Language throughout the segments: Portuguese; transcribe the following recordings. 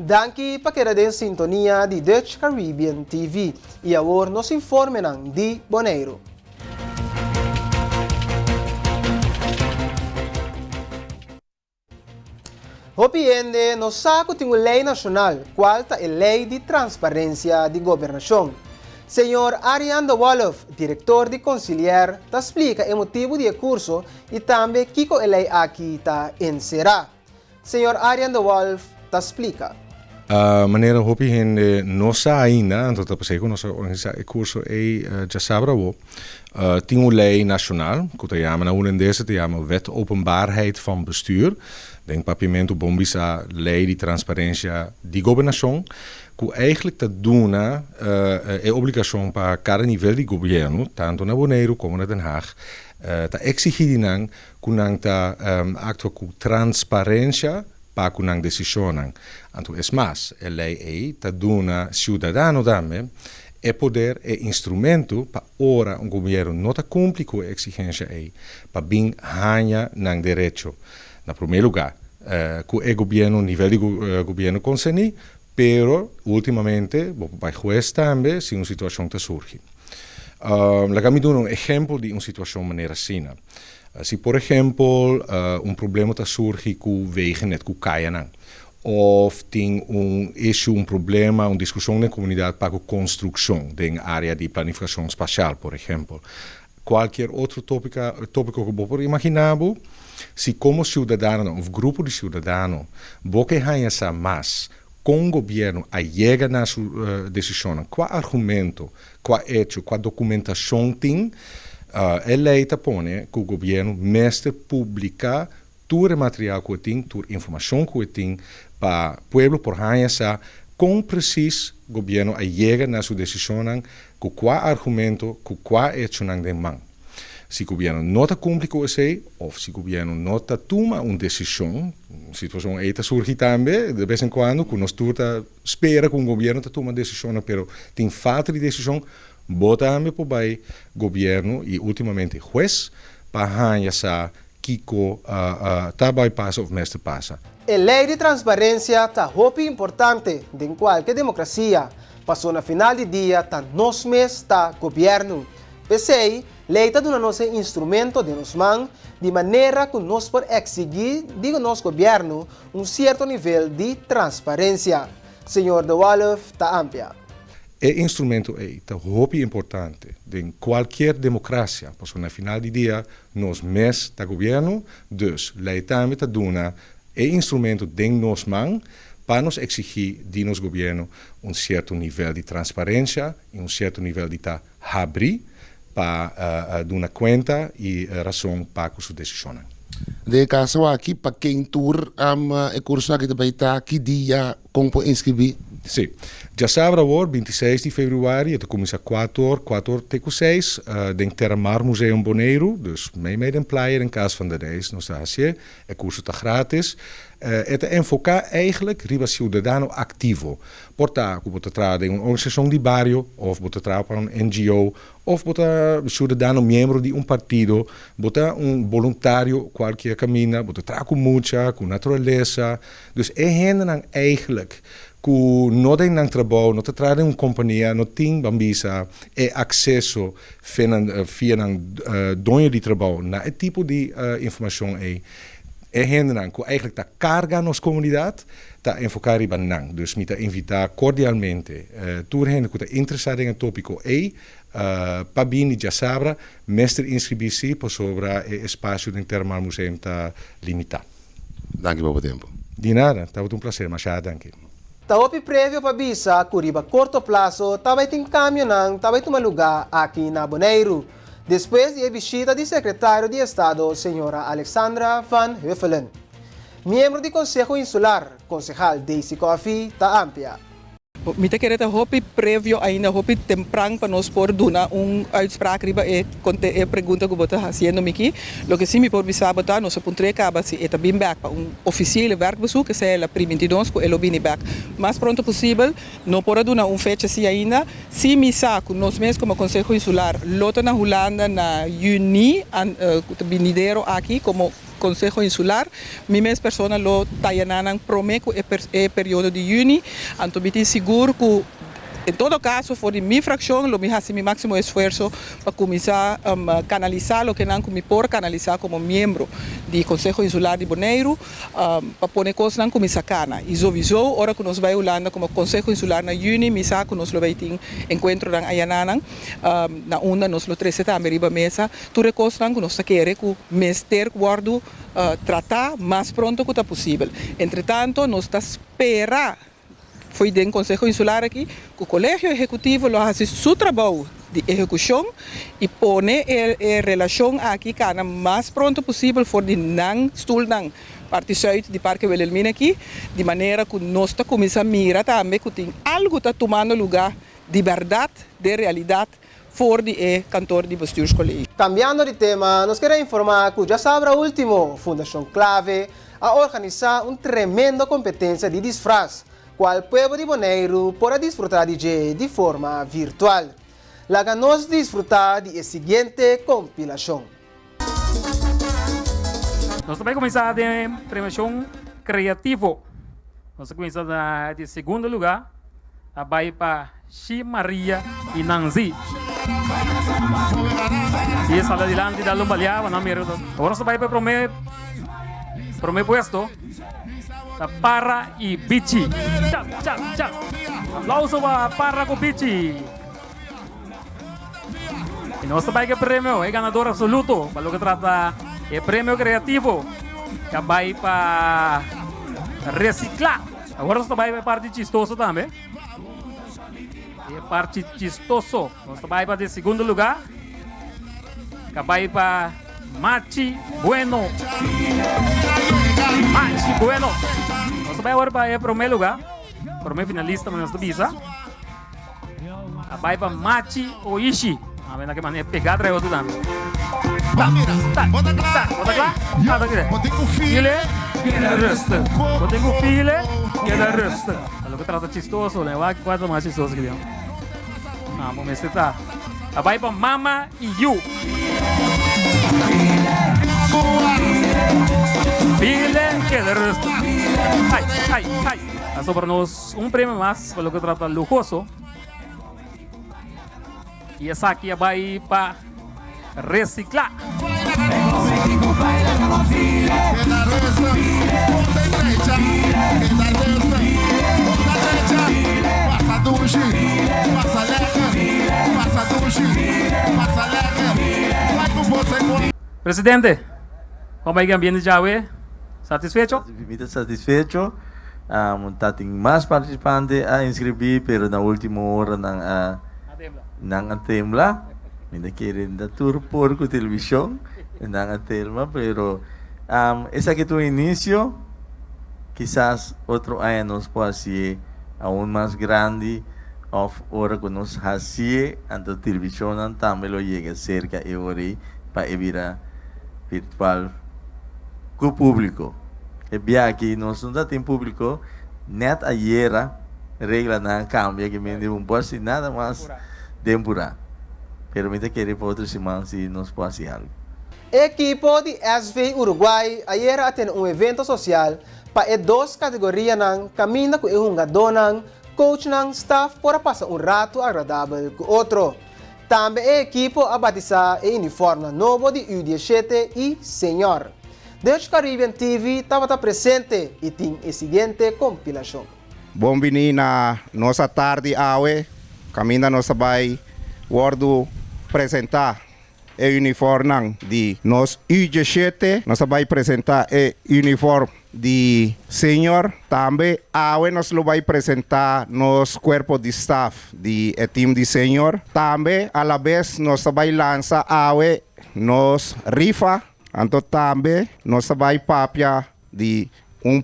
Danke para quedar em sintonia de Dutch Caribbean TV e agora nos informe de Bonaire. Hopiende no saco tem uma lei nacional, qual é a Lei de Transparência de Governação. Senhor Ariane de Wolf, diretor de Conciliar, explica o motivo do curso e também que a lei aqui está encerrada. Senhor Ariane de Wolf, explica. Maneira hopi hende nossa ainda, então tá passei com nossa organização curso já sabe tem uma lei nacional, que te chama na holandese te chama Wet Openbaarheid van Bestuur, denk papimento bombisa lei de transparência de governação, que eigenlijk te doen é obrigação para cada nível de governo, tanto na Bonaire como na Den Haag, te exigir que nang ta actua com transparência para kunang decisyonan. Anto es mas, a lei ta duna ciudadano dame e poder e instrumento para ora un governo nota cumpli com a exigência para bem hanha nang direito. Na primeiro lugar, com o governo nível de governo conseni, pero ultimamente, para juez também, se uma situação te surge. Lagami dun un exemplo de uma situação maneira assim. Se, por exemplo, problema surge com wegen net com kaianan, of tem issue, problema, uma discussão na comunidade para a construção da área de planificação espacial, por exemplo. Qualquer outro tópico que você imaginar, se como cidadão ou grupo de cidadãos, você ganha mais com o governo a chegar na sua decisão, qual argumento, qual hecho, qual documentação tem, a lei põe que o governo mestre publica todo o material que tem, toda a informação que tem para o povo por ganhar com preciso o governo a chegar na sua decisão com qual argumento, com qual hecho não tem mão. Se o governo não cumpre com isso, ou se o governo não toma uma decisão, situação aí surge também, de vez em quando, que nós espera que o governo tome uma decisão, mas tem falta de decisão, botamos para o governo e ultimamente juez para ganhar que está bypass ou mestre passa. A lei de transparência está muito importante em qualquer democracia. Passou na final de dia, está nos meses, está governo. Pensei, lei está dando nosso instrumento de nos mãos, de maneira que nós podemos exigir do nosso governo certo nível de transparência. Senhor de Wolf, está ampla. O instrumento é muito importante em qualquer democracia, porque no final do dia, nós mesmos do governo, dus lei também está dando o instrumento de nos mãos para nos exigir de nosso governo certo nível de transparência e certo nível de abrir para dar conta e razão para a sua decisão. De caso aqui, para quem tour o curso aqui também está, que dia como inscrever? Sim, já sabe agora, 26 de fevereiro, começa 4 6, em Terramar Museum Bonaire, dus mee in player in caso van de reis, nos está assim, o curso está grátis. É enfocar eigenlijk riba cidadano ativo. Portanto, você trabalha em uma organização de bairro, ou você trabalha para um NGO, ou você cidadano membro de um partido, você voluntário qualquer caminho, você trabalha com muita, com natureza. Dus gente eigenlijk que não tem trabalho, não trabalha em uma companhia, não tem bambisa, acesso via dono de trabalho, na tipo de informação gente que eigenlijk está carga na comunidade, está enfocar em banang. Dus me invitar cordialmente, toda gente que está interessada em tópico para bem já sabe, mestre inscrever-se para sobre o espaço do Terramar Museum está limitado. Danke pelo tempo. De nada, está muito prazer, mas já danke. Taopi prévio para bisa, curiba curto prazo, também tem caminhão, também tem um lugar aqui na Bonaire. Depois de visita do secretário de Estado, senhora Alexandra Van Huffelen. Membro do Conselho Insular, concejal Daisy Coffee, está ampla. Mita quereta hopi prévio ainda hopi temprano para nós por dar uitspraak riba pergunta que você fazendo aqui. Lo que sim me pode saber botar nosso ponto acaba se é bem back para oficial werkbezoek que é a primeiros que elo bem back. Mais pronto possível, não pode dar fecha assim ainda. Se me saco nós mesmos como Conselho Insular, lota na Holanda na Juni, binideiro aqui como Consejo Insular. Mimes persona lo tayananang promeco e período de juni. Anto biti seguro que em todo caso, for minha fração, eu me faço meu máximo esforço para começar a canalizar o que não me por canalizar como membro do Conselho Insular de Bonaire, para pôr coisas não começar cana. E já visou, hora que nós vai Holanda como Conselho Insular na Juni, me sabe que nós vai ter encontro na Ayananang, na onda nós lo 13 também riba mesa, tudo coisas não que nós queremos que mester guardo tratar mais pronto que possível. Entretanto, nós está esperar foi do Conselho Insular aqui, que o Colégio Executivo faz seu trabalho de execução e põe a relação aqui o mais pronto possível for de não stoel não parte sul de Parque Wilhelmina aqui, de maneira que nós começamos a mirar também que tem algo está tomando lugar de verdade, de realidade, for de cantor de bestuurscolégio. Cambiando de tema, nos queremos informar que já sabe o último Fundação Clave a organizar tremenda competência de disfraz, qual pueblo de Bonaire podrá disfrutar de forma virtual. Laga nos disfrutar de seguinte compilação. Nós também começamos a premiação criativo. Nós começamos de segundo lugar, a vai para Xi Maria e Nanzi. E essa adiante da Lumbalhava, não mero. Agora nós vai para o primeiro puesto. Para e Bichi. Tchau. Aplauso para Para com Bichi. E nós também que prêmio é ganador absoluto para o que trata é prêmio criativo que vai para reciclar. Agora nós também vai parte chistoso também. É parte chistoso. Nós também vai para segundo lugar. Que vai para Machi Bueno. Machi Bueno. Nós vai agora para o primeiro lugar. Primeiro finalista na nossa visa. Vai para Machi Oishi. A ver que maneira pegar trago tudo também. Bota lá. Nada aqui. Bota com File. Resta. Bota com file. Que da resta. Algo que trata chistoso, né? Vai que quase mais chistoso que deu. Vamos ver se tá. Vai para Mama e You. File. Que da resta. Ai. Isso para nós prêmio mais, pelo que trata lujoso. E essa aqui vai para reciclar. Presidente, como é que o ambiente já é? Satisfecho? Satisfecho. Tem mais participantes a inscrever, pero na última hora não atembla. Ainda querem dar tour por televisão, não atembla, pero esse aqui é o início. Quizás outro ano nos pode ser aún mais grande, of hora que nos hace, a televisão também lo chega cerca e hora para evira virtual com o público. E bem aqui nós não temos público, net ayer regra não cambia, que me não pode ser nada mais temporário. Pero me querer para outro semana se nos pode ser algo. Equipo de SV Uruguai ayer atende evento social para duas categorias ng caminho com jogador, coach ng staff para passar rato agradável com outro. Também a equipo a batizar o uniforme novo de U17 e Senior. Dutch Caribbean TV estava presente e tem a seguinte compilação. Bom na nossa tarde awe, caminho nossa vai Wordo apresentar o uniforme de nos U17, nós vai apresentar o uniforme de senior, também awe nós vai apresentar nos corpo de staff de time de senior, também a la vez nós vai lançar awe nos rifa, então também nós vai papia de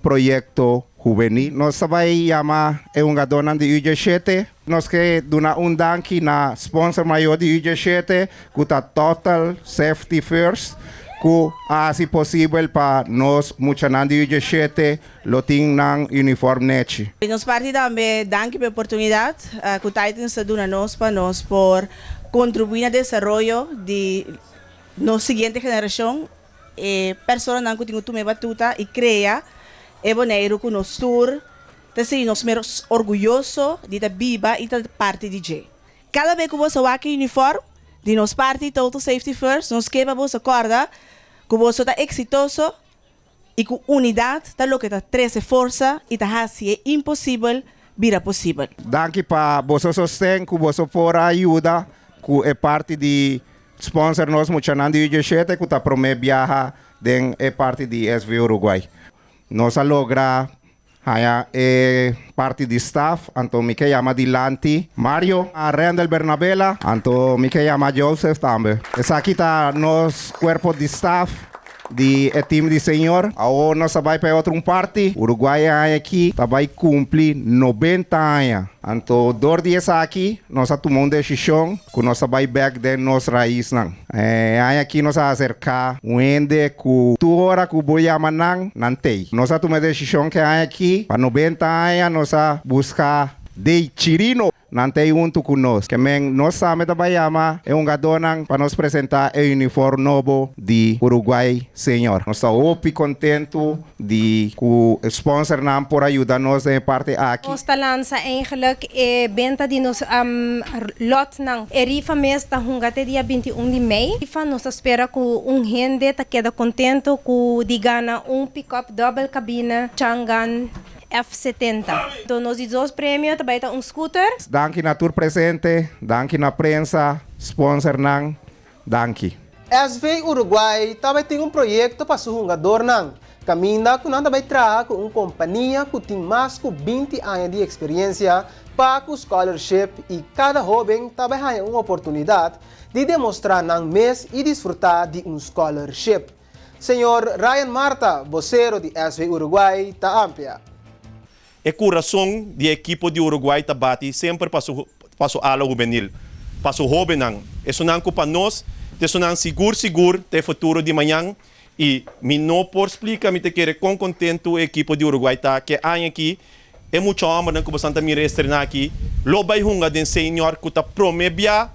projeto juvenil. Nós vai chamar jogador de U17. Nós que dona danke na sponsor maior de U17, que está Total Safety First, que assim possível para nós muitos de U17 lo ting ng uniforme net. Nós parte também danke pela oportunidade que Titans dona nós para nós por contribuir no desenvolvimento de nossa seguinte geração persona não que tu me batuta e cria e boneiro com nos tour. Então, nós somos orgulhosos de estar viva e de parte de J. Cada vez que você vai aqui uniforme, de nos parte Total Safety First, nos quebra você acorda que você está exitoso e com unidade, está lo que está 13 força e está assim é impossível, vira possível. Danke para você sostém, que você for ajuda, que é parte de sponsor nós muchanando e UG7, que está promete viajar den é parte de SV Uruguai. Nós logra haya parte de staff, anto mi que llama Dilanti, Mario, a Randall Bernabela, anto mi que llama Joseph también. Esa aquí está nos cuerpo de staff de team de senhor. Ahora nós vai para outro parte. Uruguai aqui vai cumprir 90 anos. Anto 2 dias aqui, nós tomamos uma decisão que nós vai back de nossa raiz. Aqui nós acercar um ende que tu hora que vou chamar não tem. Nós tomamos a decisão que aqui, para 90 anos, nós buscar de Chirino. Não tem junto conosco. Que nós sabemos da Bahia é gadonang para nos apresentar o uniforme novo de Uruguai, senhor. Nós estamos muito contentes de que o sponsor não por ajudar-nos em parte aqui. Nós lança eigenlijk venda de nos lot ng Erifa mês ta hungate dia 21 de Mei. Erifa nos espera que gente ta queda contento que digana pick-up double cabina Changan F70. Então, nós dois prêmios, também está scooter. Danke na tour presente, danke na prensa, sponsor nang, danke. SV Uruguai também tem projeto para seu jogador nang. Caminha que não vai trabalhar com uma companhia que tem mais de 20 anos de experiência para o scholarship e cada jovem também tem uma oportunidade de demonstrar nang mês e desfrutar de scholarship. Senhor Ryan Marta, vocero de SV Uruguai, está amplia. O coração do equipo de Uruguai está bate sempre para o ala juvenil, para o jovem. Isso não é para nós, isso não é seguro do futuro de amanhã. E me não por explicar, me te quero com contento o equipo de Uruguai tá que aqui é muito amor que você está me estrenar aqui. Lobai hunga den senhor que está promebia.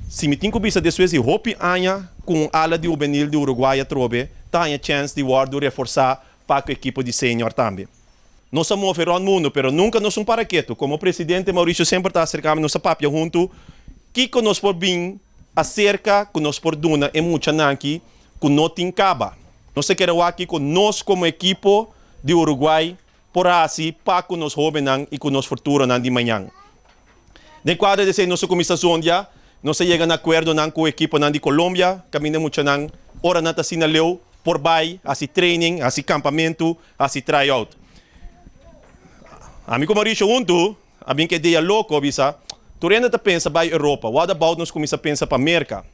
Se me tem que bisa de suas hope anha com ala de juvenil de Uruguai a trobe, tá a chance de guardo reforçar para o equipo de senhor também. Nós somos o mundo, mas nunca nós somos paraqueto. Como o presidente Maurício sempre está acercando nossa papia junto, que nós por bem acerca, que nós por duna é muito aqui, que não tem caba. Nós queremos aqui com nós como equipo de Uruguai, por assim, para que nós jovens e que nós futuro de manhã. De quadro de ser nossa comissão já, nós chegamos a acordo com a equipe de Colômbia, caminhamos muito hora na Tacina Leu, por bai, assim training, assim campamento, assim tryout. Amigo Maurício, junto, a mim que ideia louco, bisa, tu ainda pensa para a Europa, what about nós começar a pensar para a América?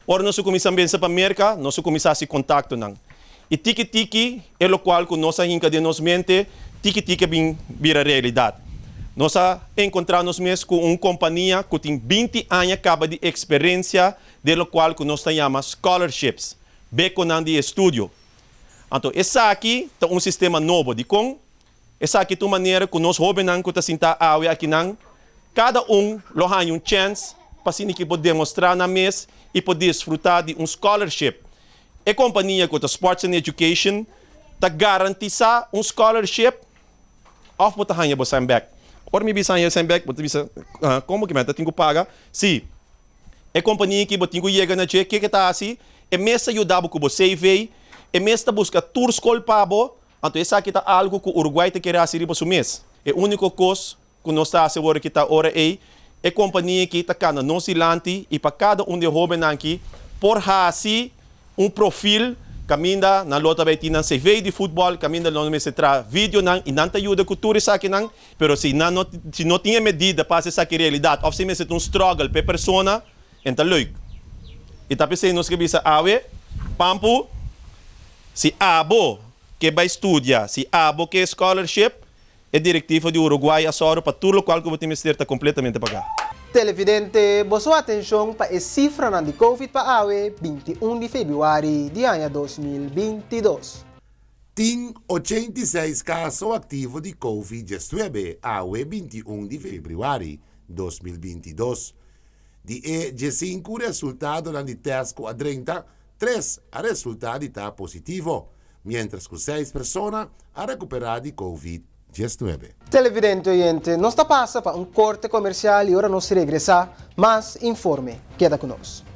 Ora, nós começamos a pensar para a América, nós começamos a se contato. E tiki-tiki é o qual que nós ainda de nos mente, tiki-tiki vira realidade. Nós encontramos mesmo com uma companhia que tem 20 anos acaba de experiência, de lo qual que nós chamamos scholarships, beco de estudo. Então, esse aqui é um sistema novo de como essa aqui é uma maneira que nós jovens que estão sentados aqui, cada tem uma chance para que poder demonstrar na mesa e poder desfrutar de scholarship. A companhia que está Sports and Education está garantiza scholarship of what hanya bo back. Or me bisa hanya back, but bisa como que meta tenho paga? Sim. A companhia que botinho chega na che que está assim, é mesa ajudava que você veio, é mesa busca tour school pabo. Então, essa aqui é algo que o Uruguai quer fazer para o mês. É o único coisa que nós estamos assegurando que está hora aí. É a companhia que está cá na Nova Zelândia e para cada de jovens aqui, por assim, profil, caminha na lota vai ter CV de futebol, caminha na lota vai vídeo e não te ajuda a cultura isso aqui, mas se não tinha medida para essa realidade, ou se me um struggle para a pessoa, então leuk. E está pensando nos que bisa awe, pampu, se abo, que vai estudar, se abo que é scholarship, é diretiva de Uruguai a soro para tudo o qual que o time está completamente pagar. Televidente, boa atenção para a cifra de Covid para AWE 21 de fevereiro de ano 2022. Tem 86 casos ativos de Covid-19 AWE 21 de fevereiro 2022. De 5 resultados de teste com a 30, 3 a resultado está positivo, mientras que 6 personas a recuperar de COVID-19. Televidente oyente, nos passa para um corte comercial e agora nós regressar, mas informe. Queda conosco.